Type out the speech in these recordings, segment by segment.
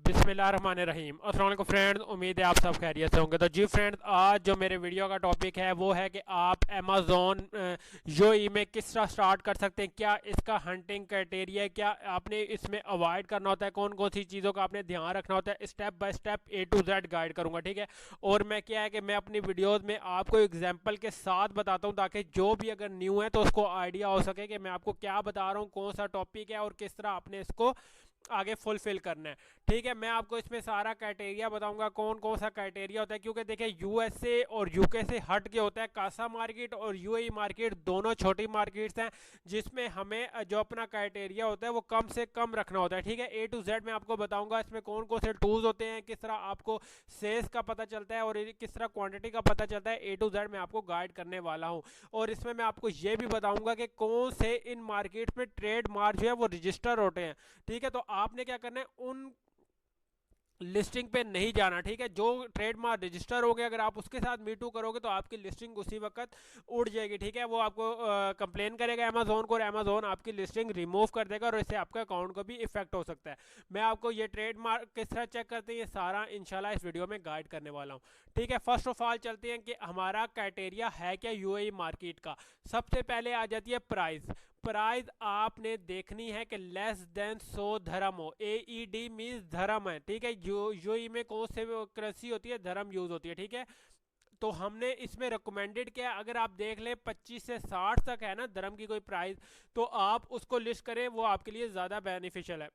बिस्मिल्लाहिर्रहमानिर्रहीम। अस्सलाम वालेकुम फ्रेंड्स, उम्मीद है आप सब खैरियत से होंगे। तो जी फ्रेंड्स, आज जो मेरे वीडियो का टॉपिक है वो है कि आप अमेज़ॉन यूएई में किस तरह स्टार्ट कर सकते हैं, क्या इसका हंटिंग क्राइटेरिया है, क्या आपने इसमें अवॉइड करना होता है, कौन कौन सी चीज़ों का आपने ध्यान रखना होता है। Step by step A to Z guide करूँगा, ठीक है। और मैं क्या है कि मैं अपनी वीडियोज़ में आपको एग्जाम्पल के साथ बताता हूँ ताकि जो भी अगर न्यू है तो उसको आइडिया हो सके कि मैं आपको क्या बता रहा हूँ, कौन सा टॉपिक है और किस तरह आपने इसको आगे फुलफिल करना है। ठीक है, मैं आपको इसमें सारा क्राइटेरिया बताऊंगा कौन कौन सा क्राइटेरिया होता है, क्योंकि देखिए यूएसए और यूके से हट के होता है। कासा मार्केट और यूएई मार्केट दोनों छोटी मार्केट्स हैं जिसमें हमें जो अपना क्राइटेरिया होता है वो कम से कम रखना होता है। ठीक है, ए टू जेड मैं आपको बताऊंगा इसमें कौन कौन से टूल्स होते हैं, किस तरह आपको सेल्स का पता चलता है और किस तरह क्वांटिटी का पता चलता है। ए टू जेड मैं आपको गाइड करने वाला हूँ। और इसमें मैं आपको ये भी बताऊंगा कि कौन से इन मार्केट में ट्रेड मार्क जो है वो रजिस्टर होते हैं। ठीक है, तो आपने क्या करना है, उन लिस्टिंग पे नहीं जाना। ठीक है, जो ट्रेडमार्क रजिस्टर हो गया अगर आप उसके साथ मीटू करोगे तो आपकी लिस्टिंग उसी वक्त उड़ जाएगी। ठीक है, वो आपको कंप्लेन करेगा अमेजोन को और अमेजोन आपकी लिस्टिंग रिमूव कर देगा और इससे आपके अकाउंट को भी इफेक्ट हो सकता है। मैं आपको ये ट्रेडमार्क किस तरह चेक करते हैं ये सारा इंशाल्लाह इस वीडियो में गाइड करने वाला हूँ। ठीक है, फर्स्ट ऑफ ऑल चलते हैं कि हमारा क्राइटेरिया है क्या यूएई मार्केट का। सबसे पहले आ जाती है प्राइस। प्राइस आपने देखनी है कि लेस देन 100 धर्म हो। AED मीन्स धर्म है। ठीक है, यूएई में कौन से करेंसी होती है, धर्म यूज होती है। ठीक है, तो हमने इसमें रिकमेंडेड क्या है, अगर आप देख लें 25 से 60 तक है ना धर्म की कोई प्राइस, तो आप उसको लिस्ट करें, वो आपके लिए ज़्यादा बेनिफिशियल है।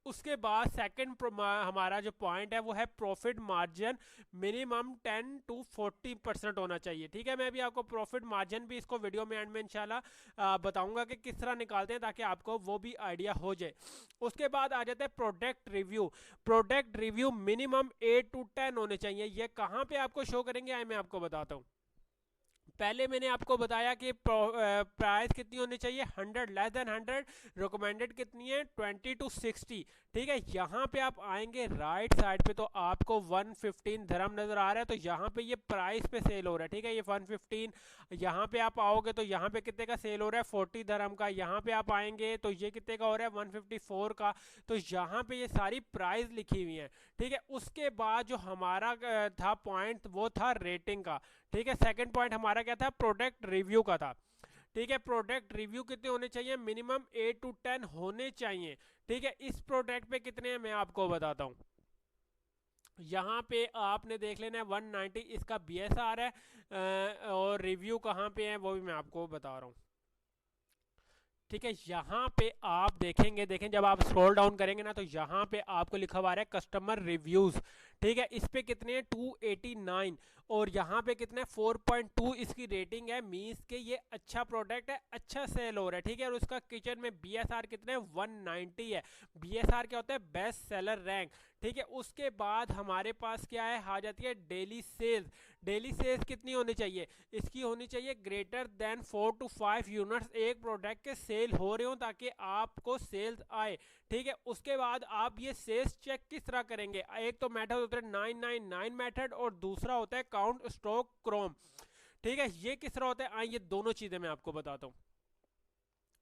उसके बाद सेकंड हमारा जो पॉइंट है वो है प्रॉफिट मार्जिन मिनिमम 10 to 40% होना चाहिए। ठीक है, मैं भी आपको प्रॉफिट मार्जिन भी इसको वीडियो में एंड में इंशाल्लाह बताऊंगा कि किस तरह निकालते हैं ताकि आपको वो भी आइडिया हो जाए। उसके बाद आ जाता है product review. Product review minimum 8 to 10 होने चाहिए। ये कहाँ पे आपको शो करेंगे आए मैं आपको बताता हूँ। पहले मैंने आपको बताया कि प्राइस कितनी होनी चाहिए, 100 लेस देन 100। रिकमेंडेड कितनी है, 20 to 60। ठीक है, यहाँ पे आप आएंगे राइट साइड पे तो आपको 115 धर्म नजर आ रहा है, तो यहाँ पे ये प्राइस पे सेल हो रहा है। ठीक है, ये 115। यहाँ पे आप आओगे तो यहाँ पे कितने का सेल हो रहा है, 40 धर्म का। यहाँ पे आप आएंगे तो ये कितने का हो रहा है, 154 का। तो यहाँ पे ये सारी प्राइस लिखी हुई है। ठीक है, उसके बाद जो हमारा था पॉइंट वो था रेटिंग का। ठीक है, सेकंड पॉइंट हमारा क्या था, प्रोडक्ट रिव्यू का था। ठीक है, प्रोडक्ट रिव्यू कितने होने चाहिए, मिनिमम 8 to 10 होने चाहिए। ठीक है, इस प्रोडक्ट पे कितने हैं मैं आपको बताता हूँ। यहाँ पे आपने देख लेना है 190 इसका BSR है। और रिव्यू कहाँ पे है वो भी मैं आपको बता रहा हूँ। ठीक है, यहाँ पे आप देखेंगे, देखें जब आप स्क्रॉल डाउन करेंगे ना तो यहाँ पे आपको लिखा हुआ है कस्टमर रिव्यूज। ठीक है, इस पे कितने हैं, 289। और यहाँ पे कितने 4.2 इसकी रेटिंग है, मीन्स के ये अच्छा प्रोडक्ट है, अच्छा सेल हो रहा है। ठीक है, और उसका किचन में BSR कितने 190 है। BSR क्या होता है, बेस्ट सेलर रैंक। ठीक है, उसके बाद हमारे पास क्या है, आ जाती है डेली सेल्स। डेली सेल्स कितनी होनी चाहिए, इसकी होनी चाहिए ग्रेटर देन 4 to 5 यूनिट्स एक प्रोडक्ट के सेल हो रहे हो ताकि आपको सेल्स आए। ठीक है, उसके बाद आप ये सेल्स चेक किस तरह करेंगे, एक तो मेथड होता है 999 मेथड और दूसरा होता है काउंट स्टॉक क्रोम। ठीक है, ये किस तरह होता है, ये दोनों चीजें मैं आपको बताता हूँ।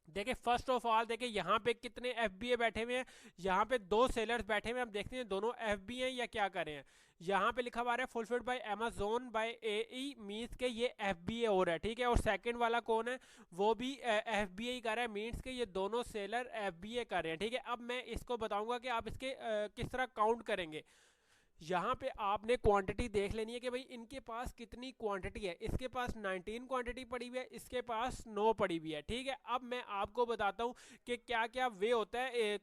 देखिए फर्स्ट ऑफ ऑल देखिए यहाँ पे कितने FBA बैठे हुए हैं, यहाँ पे दो सेलर्स बैठे हुए हैं। हम देखते हैं दोनों FB हैं या क्या कर रहे हैं। यहाँ पे लिखा हुआ है fulfilled by Amazon by AE means के ये FBA हो रहा है। ठीक है, और सेकंड वाला कौन है, वो भी FBA ही कर रहा है, मीन्स के ये दोनों सेलर FBA कर रहे हैं। ठीक है, अब मैं इसको बताऊंगा कि आप इसके किस तरह काउंट करेंगे। यहाँ पे आपने क्वांटिटी देख लेनी है कि भाई इनके पास कितनी क्वांटिटी है। इसके पास 19 क्वांटिटी पड़ी हुई है, इसके पास 9 पड़ी हुई है। ठीक है, अब मैं आपको बताता हूँ कि क्या क्या वे होता है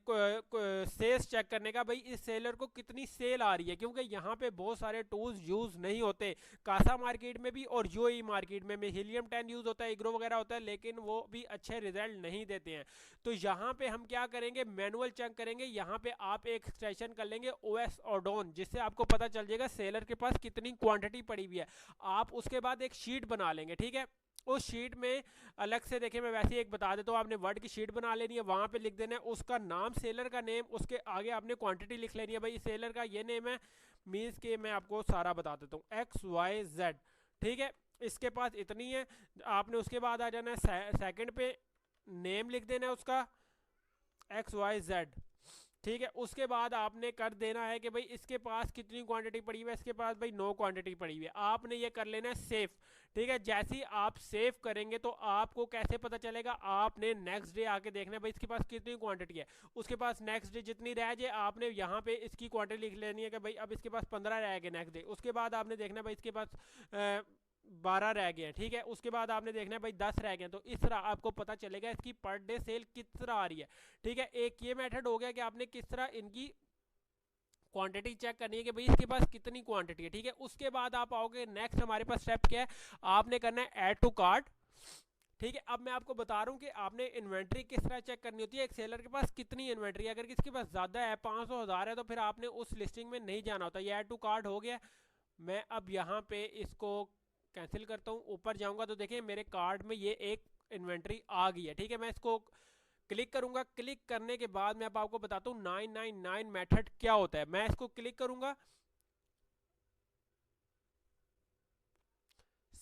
सेल्स चेक करने का, भाई इस सेलर को कितनी सेल आ रही है, क्योंकि यहाँ पे बहुत सारे टूल्स यूज नहीं होते। कासा मार्केट में भी और यूएई मार्केट में हीलियम 10 यूज होता है, इग्रो वगैरह होता है, लेकिन वो भी अच्छे रिजल्ट नहीं देते हैं। तो यहाँ पे हम क्या करेंगे, मैनुअल चेक करेंगे। यहाँ पे आप एक सेशन कर लेंगे OS ऑडोन, जिससे आपको पता चल जाएगा सेलर के पास कितनी क्वांटिटी पड़ी हुई है। आप उसके बाद एक शीट बना लेंगे। ठीक है, उस शीट में अलग से देखिए मैं वैसे ही एक बता देता हूँ, आपने वर्ड की शीट बना लेनी है, वहां पे लिख देना है उसका नाम, सेलर का नेम, उसके आगे आपने क्वांटिटी लिख लेनी है, भाई सेलर का ये नेम है, मीन्स के मैं आपको सारा बता देता हूँ XYZ। ठीक है, इसके पास इतनी है। आपने उसके बाद आ जाना है सेकंड पे, नेम लिख देना है उसका XYZ। ठीक है, उसके बाद आपने कर देना है कि भाई इसके पास कितनी क्वांटिटी पड़ी हुई है, इसके पास भाई नो क्वांटिटी पड़ी हुई है, आपने ये कर लेना है सेफ। ठीक है, जैसे ही आप सेव करेंगे तो आपको कैसे पता चलेगा, आपने नेक्स्ट डे आके देखना है भाई इसके पास कितनी क्वांटिटी है, उसके पास नेक्स्ट डे जितनी रह जाए आपने यहाँ पे इसकी क्वांटिटी लिख लेनी है कि भाई अब इसके पास 15 रह गए नेक्स्ट डे, उसके बाद आपने देखना है भाई इसके पास 12 रह गए हैं। ठीक है, उसके बाद आपने देखना है भाई 10 रह गए हैं, तो इस तरह आपको पता चलेगा इसकी पर डे सेल किस तरह आ रही है। ठीक है, एक ये मेथड हो गया कि आपने किस तरह इनकी क्वांटिटी चेक करनी है कि भाई इसके पास कितनी क्वांटिटी है। ठीक है, उसके बाद आप आओगे नेक्स्ट हमारे पास स्टेप क्या है, आपने करना है ऐड टू कार्ट। ठीक है, अब मैं आपको बता रहा हूँ कि आपने इन्वेंट्री किस तरह चेक करनी होती है, एक सेलर के पास कितनी इन्वेंट्री है, अगर किसके पास ज़्यादा है 500 हज़ार है तो फिर आपने उस लिस्टिंग में नहीं जाना होता। ये ऐड टू कार्ट हो गया। मैं अब यहाँ पे इसको कैंसिल करता हूँ, ऊपर जाऊँगा तो देखिए मेरे कार्ड में ये एक इन्वेंट्री आ गई है। ठीक है, मैं इसको क्लिक करूंगा, क्लिक करने के बाद मैं अब आपको बताता हूँ 999 मेथड क्या होता है। मैं इसको क्लिक करूंगा,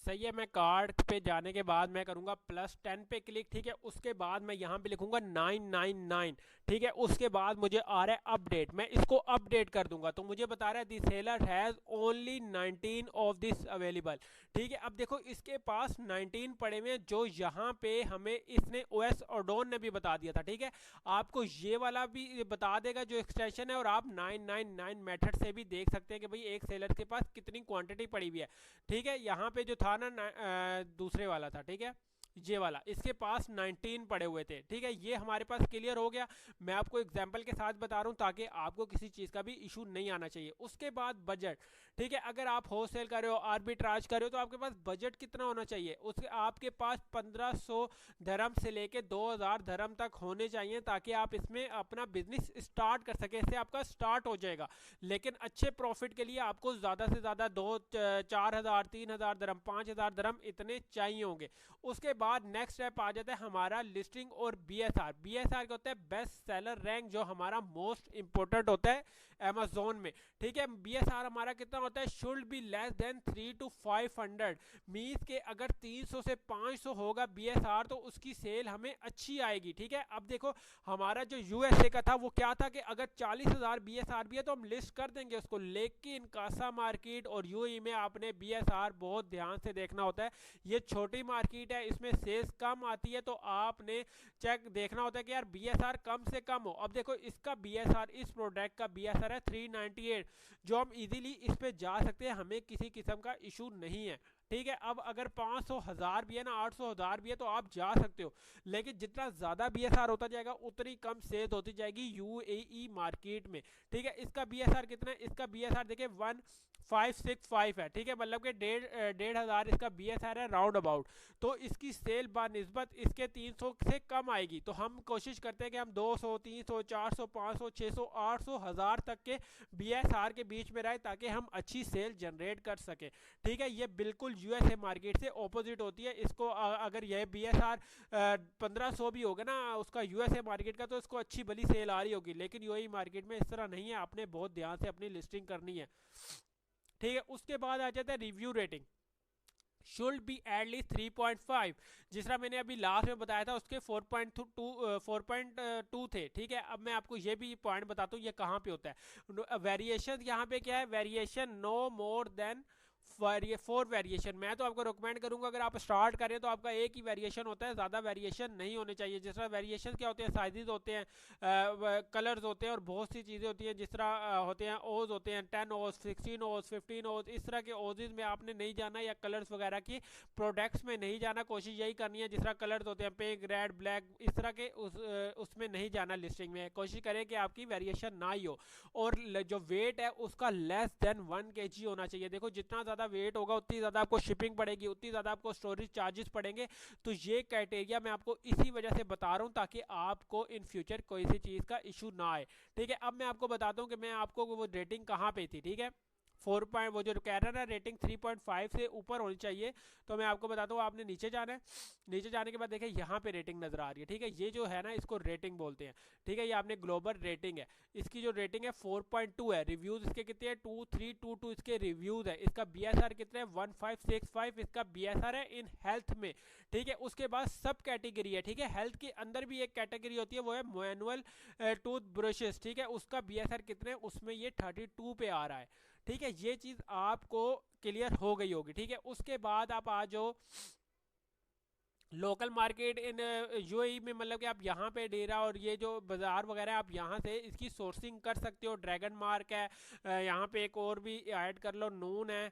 सही है, मैं कार्ड पे जाने के बाद मैं करूंगा +10 पे क्लिक। ठीक है, उसके बाद मैं यहाँ पे लिखूंगा 999। ठीक है, उसके बाद मुझे आ रहा है अपडेट, मैं इसको अपडेट कर दूंगा तो मुझे बता रहा है the seller has only 19 of this available. ठीक है, अब देखो इसके पास 19 पड़े हुए हैं जो यहाँ पे हमें इसने ओएस ऑडोन ने भी बता दिया था। ठीक है, आपको ये वाला भी बता देगा जो एक्सटेंशन है, और आप 999 मेथड से भी देख सकते हैं कि भाई एक सेलर के पास कितनी क्वांटिटी पड़ी हुई है। ठीक है, यहाँ पे जो था ना दूसरे वाला था, ठीक है ये वाला, इसके पास 19 पड़े हुए थे। ठीक है, ये हमारे पास क्लियर हो गया। मैं आपको एग्जांपल के साथ बता रहा हूँ ताकि आपको किसी चीज़ का भी इशू नहीं आना चाहिए। उसके बाद बजट। ठीक है, अगर आप होलसेल कर रहे हो, आर्बिट्राज कर रहे हो, तो आपके पास बजट कितना होना चाहिए, उसके आपके पास 1500 धर्म से लेके 2000 धर्म तक होने चाहिए ताकि आप इसमें अपना बिजनेस स्टार्ट कर सकें, इससे आपका स्टार्ट हो जाएगा। लेकिन अच्छे प्रॉफिट के लिए आपको ज़्यादा से ज़्यादा 4,000 3,000 धर्म 5,000 धर्म इतने चाहिए होंगे। उसके बाद नेक्स्ट स्टेप आ जाता है हमारा लिस्टिंग और बीएसआर। बीएसआर क्या होता है, बेस्ट सेलर रैंक, जो हमारा मोस्ट इंपोर्टेंट होता है अमेजोन में। ठीक है, बीएसआर हमारा कितना होता है, should be less than 3 to 500, means के अगर 300 से 500 होगा बीएसआर तो उसकी सेल हमें अच्छी आएगी। ठीक है, अब देखो हमारा जो यूएसए का था वो क्या था कि अगर 40,000 बीएसआर भी है तो हम लिस्ट कर देंगे उसको, लेकिन कासा मार्केट और यूएई में आपने बीएसआर बहुत ध्यान से देखना होता है। ये छोटी मार्केट है, इसमें सेल्स कम आती है, तो आपने चेक देखना होता है कि यार बीएसआर कम से कम हो। अब देखो इसका बीएसआर, इस प्रोडक्ट का बीएसआर है 398, जो हम इजीली इस पे जा सकते हैं, हमें किसी किस्म का इशू नहीं है। ठीक है, अब अगर 500 हज़ार भी है ना, 800 हज़ार भी है तो आप जा सकते हो, लेकिन जितना ज़्यादा बीएसआर होता जाएगा उतनी कम सेल होती जाएगी यूएई मार्केट में। ठीक है, इसका बीएसआर कितना है, इसका बीएसआर देखिए 1565 है। ठीक है, मतलब कि 1,500 इसका बीएसआर है राउंड अबाउट, तो इसकी सेल बानिस्बत इसके 300 से कम आएगी। तो हम कोशिश करते हैं कि हम 200 300 400 500 600 800 हज़ार तक के बीएसआर के बीच में रहे ताकि हम अच्छी सेल जनरेट कर सकें। ठीक है, ये बिल्कुल यूएसए मार्केट से ऑपोजिट होती है। इसको अगर यह बीएसआर 1500 भी होगा ना उसका यूएसए मार्केट का, तो इसको अच्छी भली सेल आ रही होगी, लेकिन यूएई मार्केट में इस तरह नहीं है, आपने बहुत ध्यान से अपनी लिस्टिंग करनी है। ठीक है, उसके बाद आ जाता है review rating, should be at least 3.5, जिस तरह मैंने अभी लास्ट में बताया था उसके 4.2 थे। ठीक है, अब मैं आपको ये भी पॉइंट बताता हूँ ये कहाँ पे होता है वेरिएशन। यहाँ पे क्या है, variation no more than 4 variation. मैं तो आपको रिकमेंड करूंगा अगर आप स्टार्ट करें तो आपका एक ही वेरिएशन होता है, ज़्यादा वेरिएशन नहीं होने चाहिए। जिस तरह वेरिएशन क्या होते हैं, साइजेस होते हैं, कलर्स होते हैं और बहुत सी चीज़ें होती हैं, जिस तरह होते हैं ओज होते हैं 10 ओज 16 ओज 15 ओज, इस तरह के ओजेज में आपने नहीं जाना, या कलर्स वगैरह की प्रोडक्ट्स में नहीं जाना। कोशिश यही करनी है जिस तरह कलर्स होते हैं पिंक रेड ब्लैक, इस तरह के उसमें नहीं जाना। लिस्टिंग में कोशिश करें कि आपकी वेरिएशन ना ही हो, और जो वेट है उसका लेस देन 1 kg होना चाहिए। देखो जितना ज़्यादा वेट होगा उतनी ज़्यादा आपको शिपिंग पड़ेगी, उतनी ज़्यादा आपको स्टोरेज चार्जेस पड़ेंगे। तो ये क्राइटेरिया मैं आपको इसी वजह से बता रहा हूँ ताकि आपको इन फ्यूचर कोई सी चीज़ का इशू ना आए। ठीक है, अब मैं आपको बताता हूँ कि मैं आपको वो रेटिंग कहाँ पे थी। ठीक है, 4 पॉइंट वो जो कह रहा है ना रेटिंग 3.5 से ऊपर होनी चाहिए। तो मैं आपको बताता हूँ, आपने नीचे जाना है, नीचे जाने के बाद देखिए यहाँ पे रेटिंग नजर आ रही है, ठीक है, ये जो है ना इसको रेटिंग बोलते हैं, ठीक है, ये आपने ग्लोबल रेटिंग है, इसकी जो रेटिंग है 4.2 है, रिव्यूज इसके कितने हैं 2322 इसके रिव्यूज है, इसका BSR कितने हैं 1565 इसका BSR है इन हेल्थ में, ठीक है। उसके बाद सब कैटेगरी है, ठीक है, हेल्थ के अंदर भी एक कैटेगरी होती है वो है मैनुअल टूथ ब्रशेस, ठीक है, उसका BSR कितने उसमें ये 32 पे आ रहा है, ठीक है, ये चीज आपको क्लियर हो गई होगी, ठीक है। उसके बाद आप आ जाओ लोकल मार्केट इन यूएई में, मतलब कि आप यहाँ पे डेरा और ये जो बाज़ार वगैरह आप यहाँ से इसकी सोर्सिंग कर सकते हो। ड्रैगन मार्क है, यहाँ पे एक और भी ऐड कर लो, नून है,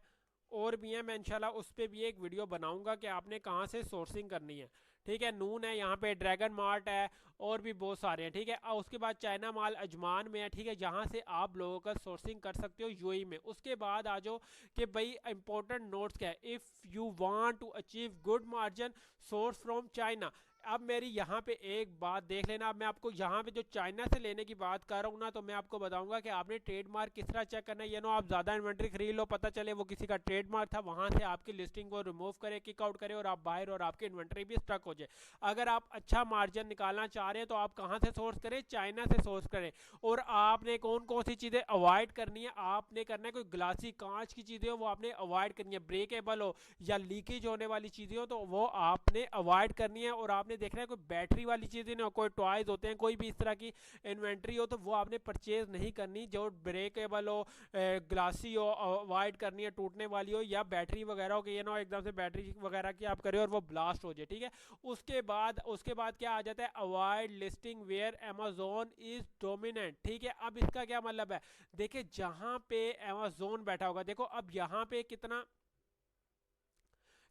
और भी है, मैं इंशाल्लाह उस पर भी एक वीडियो बनाऊंगा कि आपने कहाँ से सोर्सिंग करनी है, ठीक है। नून है, यहाँ पे ड्रैगन मार्ट है, और भी बहुत सारे हैं, ठीक है। और उसके बाद चाइना माल अजमान में है, ठीक है, जहाँ से आप लोगों का सोर्सिंग कर सकते हो यूएई में। उसके बाद आ जाओ कि भाई इंपॉर्टेंट नोट्स क्या है, if you want to achieve good margin source from China. अब मेरी यहाँ पे एक बात देख लेना, अब मैं आपको यहाँ पे जो चाइना से लेने की बात कर रहा हूँ ना, तो मैं आपको बताऊंगा कि आपने ट्रेडमार्क किस तरह चेक करना है। ये नो आप ज़्यादा इन्वेंट्री खरीद लो, पता चले वो किसी का ट्रेडमार्क था, वहाँ से आपकी लिस्टिंग को रिमूव करे, किक आउट करे, और आप बाहर और आपकी इन्वेंट्री भी स्टक हो जाए। अगर आप अच्छा मार्जिन निकालना चाह रहे हैं तो आप कहाँ से सोर्स करें, चाइना से सोर्स करें। और आपने कौन कौन सी चीज़ें अवॉइड करनी है, आपने करना है कोई ग्लासी कांच की चीज़ें हो वो आपने अवॉइड करनी है, ब्रेकेबल हो या लीकेज होने वाली चीज़ें हो तो वो आपने अवॉइड करनी है। और आपने देखना है कोई बैटरी वाली चीज़ें ना हो, कोई टॉयज होते हैं, कोई भी इस तरह की इन्वेंट्री हो तो वो आपने परचेज नहीं करनी। जो ब्रेकेबल हो, ग्लासी हो, अवॉइड करनी है, टूटने वाली हो, या बैटरी वगैरह हो कि ये ना हो एकदम से बैटरी वगैरह की आप करें और वो ब्लास्ट हो जाए, ठीक है। उसके बाद क्या आ जाता है, avoid listing where Amazon is dominant, ठीक है। अब इसका क्या मतलब है, देखिए जहां पे अमेजोन बैठा होगा, देखो अब यहाँ पे कितना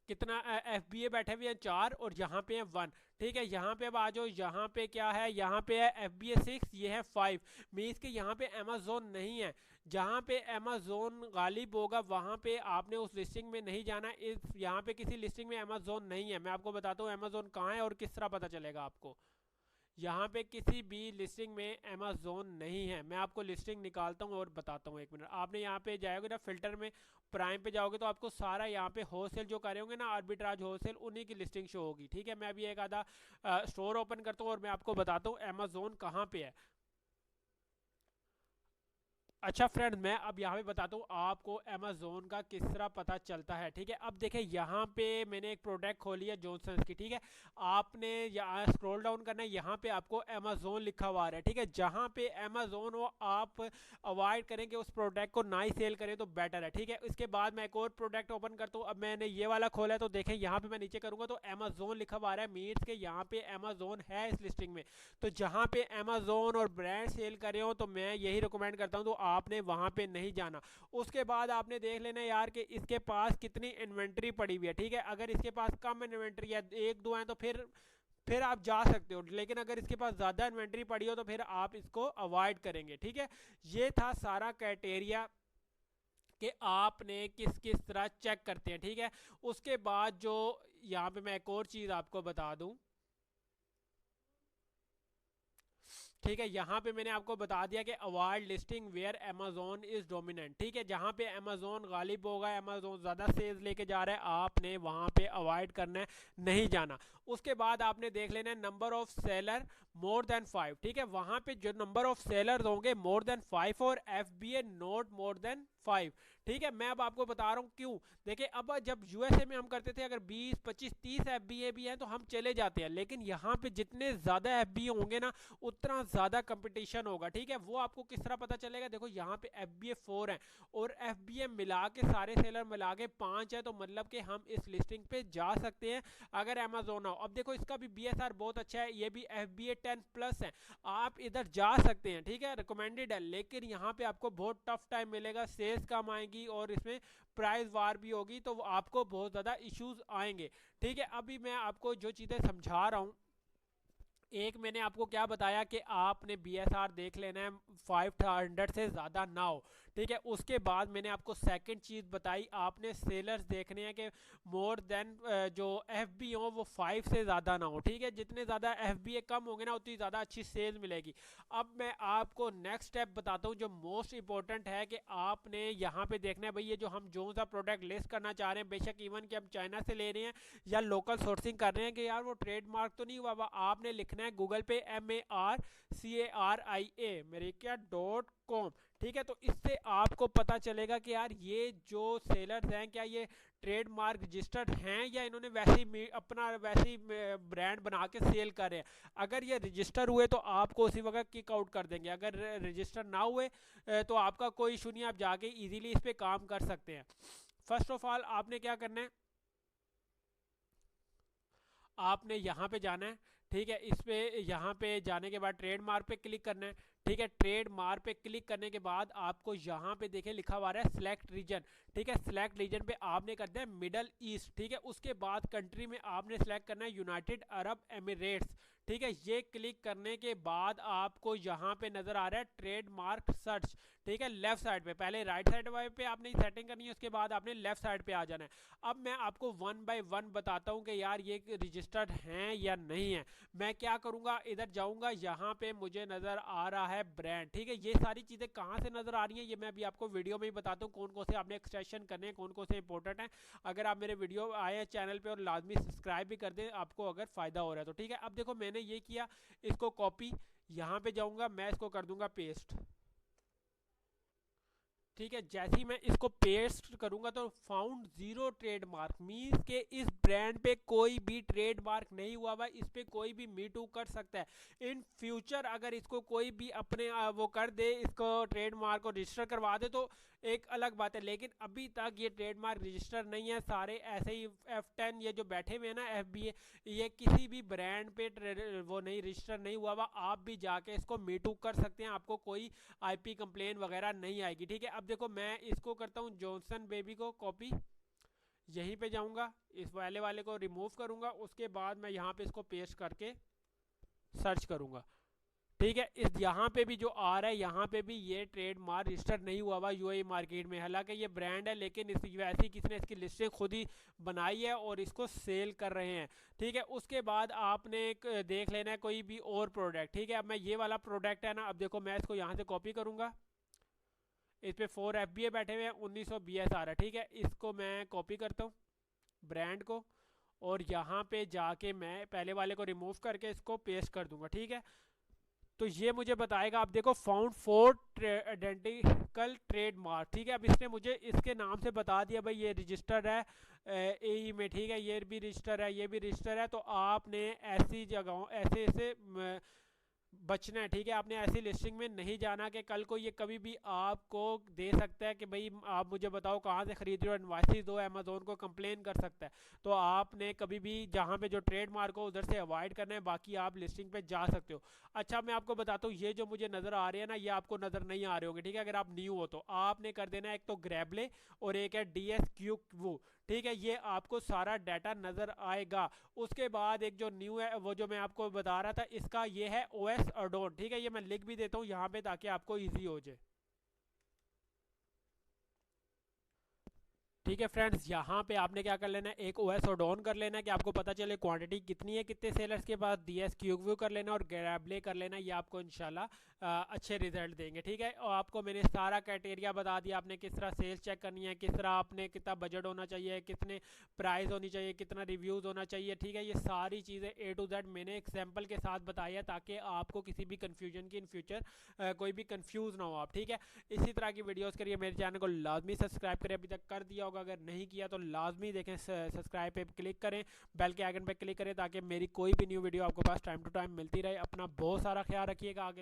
कितना FBA बैठे हुए हैं 4 और यहाँ पे है 1, ठीक है। यहाँ पे अब आ जाओ, यहाँ पे क्या है, यहाँ पे है FBA 6, ये है 5, मीन्स कि यहाँ पे अमेजोन नहीं है। जहाँ पे अमेजोन गालिब होगा वहाँ पे आपने उस लिस्टिंग में नहीं जाना। इस यहाँ पे किसी लिस्टिंग में अमेजोन नहीं है। मैं आपको बताता हूँ अमेजोन कहाँ है और किस तरह पता चलेगा आपको। यहाँ पे किसी भी लिस्टिंग में अमेजोन नहीं है। मैं आपको लिस्टिंग निकालता हूँ और बताता हूँ, एक मिनट। आपने यहाँ पे जाओगे ना फिल्टर में, प्राइम पे जाओगे तो आपको सारा यहाँ पे होलसेल जो करे होंगे ना, आर्बिट्राज होलसेल, उन्हीं की लिस्टिंग शो होगी, ठीक है। मैं अभी एक आधा स्टोर ओपन करता हूँ और मैं आपको बताता हूँ अमेजोन कहाँ पे है। अच्छा फ्रेंड, मैं अब यहाँ पे बताता हूँ आपको अमेजोन का किस तरह पता चलता है, ठीक है। अब देखें यहाँ पे मैंने एक प्रोडक्ट खोली है जॉनसन्स की, ठीक है। आपने यहाँ स्क्रॉल डाउन करना है, यहाँ पे आपको अमेजोन लिखा हुआ है, ठीक है। जहाँ पे अमेजोन हो आप अवॉइड करें कि उस प्रोडक्ट को ना ही सेल करें तो बेटर है, ठीक है। इसके बाद मैं एक और प्रोडक्ट ओपन करता हूँ। अब मैंने ये वाला खोला है तो देखें यहाँ पे मैं नीचे करूँगा तो अमेजोन लिखा हुआ है, मीन्स के यहाँ पे अमेजोन है इस लिस्टिंग में। तो जहाँ पे अमेजोन और ब्रांड सेल करे हो तो मैं यही रिकमेंड करता हूँ, तो आपने वहां पे नहीं जाना। उसके बाद आपने देख लेना यार कि इसके पास कितनी इन्वेंट्री पड़ी हुई है, ठीक है। अगर इसके पास कम इन्वेंट्री है, एक दो है, तो फिर आप जा सकते हो, लेकिन अगर इसके पास ज़्यादा इन्वेंट्री पड़ी हो तो फिर आप इसको अवॉइड करेंगे, ठीक है। ये था सारा क्राइटेरिया कि आपने किस किस तरह चेक करते हैं, ठीक है। उसके बाद जो यहाँ पे मैं एक और चीज़ आपको बता दूं, ठीक है, यहाँ पे मैंने आपको बता दिया कि avoid listing where Amazon is dominant, ठीक है। जहाँ पे अमेजोन गालिब होगा, अमेजोन ज़्यादा सेल्स लेके जा रहा है, आपने वहाँ पे अवॉइड करना है, नहीं जाना। उसके बाद आपने देख लेना है number of seller more than 5, ठीक है। वहाँ पे जो नंबर ऑफ सेलर होंगे मोर देन 5 और FBA नोट मोर देन 5, ठीक है। मैं अब आपको बता रहा हूँ क्यों। देखिए अब जब यूएसए में हम करते थे अगर 20 25 30 FBA भी हैं तो हम चले जाते हैं, लेकिन यहाँ पे जितने ज़्यादा FBA होंगे ना उतना ज़्यादा कंपटीशन होगा, ठीक है। वो आपको किस तरह पता चलेगा, देखो यहाँ पे FBA 4 है और FBA मिला के सारे सेलर मिला के 5 है, तो मतलब कि हम इस लिस्टिंग पे जा सकते हैं अगर अमेजोन हो। अब देखो इसका भी BSR बहुत अच्छा है, ये भी FBA 10+ है, आप इधर जा सकते हैं, ठीक है, रिकमेंडेड है। लेकिन यहाँ पे आपको बहुत टफ टाइम मिलेगा, सेल्स कम आएंगी और इसमें प्राइस वार भी होगी, तो आपको बहुत ज़्यादा इश्यूज आएंगे, ठीक है। अभी मैं आपको जो चीज़ें समझा रहा हूँ एक मैंने आपको क्या बताया कि आपने BSR देख लेना है 500 से ज़्यादा ना हो, ठीक है। उसके बाद मैंने आपको सेकंड चीज़ बताई, आपने सेलर्स देखने हैं कि मोर देन जो FB हो वो 5 से ज़्यादा ना हो, ठीक है। जितने ज़्यादा FBA कम होंगे ना उतनी ज़्यादा अच्छी सेल मिलेगी। अब मैं आपको नेक्स्ट स्टेप बताता हूँ जो मोस्ट इंपॉर्टेंट है कि आपने यहाँ पे देखना है भाई ये जो हम जो सा प्रोडक्ट लिस्ट करना चाह रहे हैं, बेशक इवन कि हम चाइना से ले रहे हैं या लोकल सोर्सिंग कर रहे हैं, कि यार वो ट्रेडमार्क तो नहीं हुआ हुआ, आपने लिखना है गूगल पे MARCARIA मेरे क्या .com, ठीक है। तो इससे आपको पता चलेगा कि यार ये जो सेलर्स हैं क्या ये ट्रेडमार्क रजिस्टर्ड हैं या इन्होंने अपना वैसी ब्रांड बना के सेल कर रहे हैं। अगर ये रजिस्टर हुए तो आपको उसी वक्त किक आउट कर देंगे, अगर रजिस्टर ना हुए तो आपका कोई इशू नहीं, आप जाके इजीली इस पे काम कर सकते हैं। फर्स्ट ऑफ ऑल आपने क्या करना है, आपने यहाँ पे जाना है, ठीक है। इस पे यहाँ पे जाने के बाद ट्रेडमार्क पे क्लिक करना है, ठीक है। ट्रेडमार्क पे क्लिक करने के बाद आपको यहाँ पे देखें लिखा हुआ है सिलेक्ट रीजन, ठीक है। सिलेक्ट रीजन पे आपने करना है मिडल ईस्ट, ठीक है। उसके बाद कंट्री में आपने सेलेक्ट करना है यूनाइटेड अरब एमिरेट्स, ठीक है। ये क्लिक करने के बाद आपको यहाँ पे नजर आ रहा है ट्रेडमार्क सर्च, ठीक है। लेफ्ट साइड पे, पहले राइट साइड पे आपने सेटिंग करनी है, उसके बाद आपने लेफ्ट साइड पे आ जाना है। अब मैं आपको वन बाय वन बताता हूँ कि यार ये रजिस्टर्ड हैं या नहीं है। मैं क्या करूँगा, इधर जाऊँगा, यहाँ पे मुझे नज़र आ रहा है ब्रांड, ठीक है। ये सारी चीज़ें कहाँ से नज़र आ रही हैं ये मैं अभी आपको वीडियो में ही बताता हूँ, कौन कौन से आपने एक्सटेंशन करने हैं, कौन कौन से इंपॉर्टेंट हैं। अगर आप मेरे वीडियो आए हैं चैनल पर और लाजमी सब्सक्राइब भी कर दें आपको अगर फ़ायदा हो रहा है तो, ठीक है। अब देखो मैंने ये किया, इसको कॉपी, यहाँ पे जाऊँगा, मैं इसको कर दूँगा पेस्ट, ठीक है। जैसे ही मैं इसको पेस्ट करूंगा तो फाउंड जीरो ट्रेडमार्क मींस के इस ब्रांड पे कोई भी ट्रेडमार्क नहीं हुआ हुआ, इस पे कोई भी मी टू कर सकता है। इन फ्यूचर अगर इसको कोई भी अपने वो कर दे, इसको ट्रेडमार्क को रजिस्टर करवा दे तो एक अलग बात है, लेकिन अभी तक ये ट्रेडमार्क रजिस्टर नहीं है। सारे ऐसे ही F10 ये जो बैठे हुए हैं ना FBA, ये किसी भी ब्रांड पे वो नहीं रजिस्टर नहीं हुआ हुआ। आप भी जाके इसको मी टू कर सकते हैं, आपको कोई IP कंप्लेन वगैरह नहीं आएगी, ठीक है। अब देखो मैं इसको करता हूँ जॉनसन बेबी को कॉपी, यहीं पे जाऊंगा, इस वाले को रिमूव करूंगा, उसके बाद मैं यहाँ पे इसको पेस्ट करके सर्च करूंगा, ठीक है। इस यहाँ पे भी जो आ रहा है यहाँ पे भी ये ट्रेडमार्क रजिस्टर नहीं हुआ हुआ UAE मार्केट में, हालांकि ये ब्रांड है लेकिन इस वैसी किसी ने इसकी लिस्टिंग खुद ही बनाई है और इसको सेल कर रहे हैं, ठीक है। उसके बाद आपने देख लेना है कोई भी और प्रोडक्ट, ठीक है। अब मैं ये वाला प्रोडक्ट है ना, अब देखो मैं इसको यहाँ से कॉपी करूँगा, इस पे 4 FBA बैठे हुए हैं, 1900 BSR है, ठीक है। इसको मैं कॉपी करता हूँ ब्रांड को और यहाँ पे जाके मैं पहले वाले को रिमूव करके इसको पेस्ट कर दूंगा, ठीक है। तो ये मुझे बताएगा, आप देखो फाउंड 4 आइडेंटिकल ट्रेडमार्क, ठीक है। अब इसने मुझे इसके नाम से बता दिया भाई ये रजिस्टर है AE में, ठीक है। ये भी रजिस्टर है, ये भी रजिस्टर है। तो आपने ऐसी जगहों ऐसे ऐसे बचना है, ठीक है। आपने ऐसी लिस्टिंग में नहीं जाना कि कल को ये कभी भी आपको दे सकता है कि भाई आप मुझे बताओ कहाँ से खरीद रहे हो, इनवॉइसेस दो, अमेजोन को कंप्लेन कर सकता है। तो आपने कभी भी जहाँ पे जो ट्रेडमार्क हो उधर से अवॉइड करना है, बाकी आप लिस्टिंग पे जा सकते हो। अच्छा मैं आपको बताता हूँ, ये जो मुझे नज़र आ रहे हैं ना ये आपको नज़र नहीं आ रहे होंगे, ठीक है। अगर आप न्यू हो तो आपने कर देना है एक तो ग्रैबले और एक है DSQ, ठीक है। ये आपको सारा डाटा नज़र आएगा। उसके बाद एक जो न्यू है वो जो मैं आपको बता रहा था इसका ये है OS अडोन, ठीक है। ये मैं लिख भी देता हूँ यहाँ पे ताकि आपको ईजी हो जाए, ठीक है फ्रेंड्स। यहाँ पे आपने क्या कर लेना है, एक OS और डाउन कर लेना है कि आपको पता चले क्वांटिटी कितनी है कितने सेलर्स के पास। DSQ कर लेना और ग्रैबले कर लेना, ये आपको इंशाल्लाह अच्छे रिजल्ट देंगे, ठीक है। और आपको मैंने सारा क्राइटेरिया बता दिया, आपने किस तरह सेल्स चेक करनी है, किस तरह आपने कितना बजट होना चाहिए, कितने प्राइस होनी चाहिए, कितना रिव्यूज़ होना चाहिए, ठीक है। ये सारी चीज़ें A to Z मैंने एग्जाम्पल के साथ बताई है ताकि आपको किसी भी कन्फ्यूजन की इन फ्यूचर कोई भी कन्फ्यूज़ ना हो आप, ठीक है। इसी तरह की वीडियोज़ के लिए मेरे चैनल को लाजमी सब्सक्राइब करें, अभी तक कर दिया होगा, अगर नहीं किया तो लाजमी देखें, सब्सक्राइब पे क्लिक करें, बेल के आइकन पे क्लिक करें ताकि मेरी कोई भी न्यू वीडियो आपको पास टाइम टू टाइम मिलती रहे। अपना बहुत सारा ख्याल रखिएगा। आगे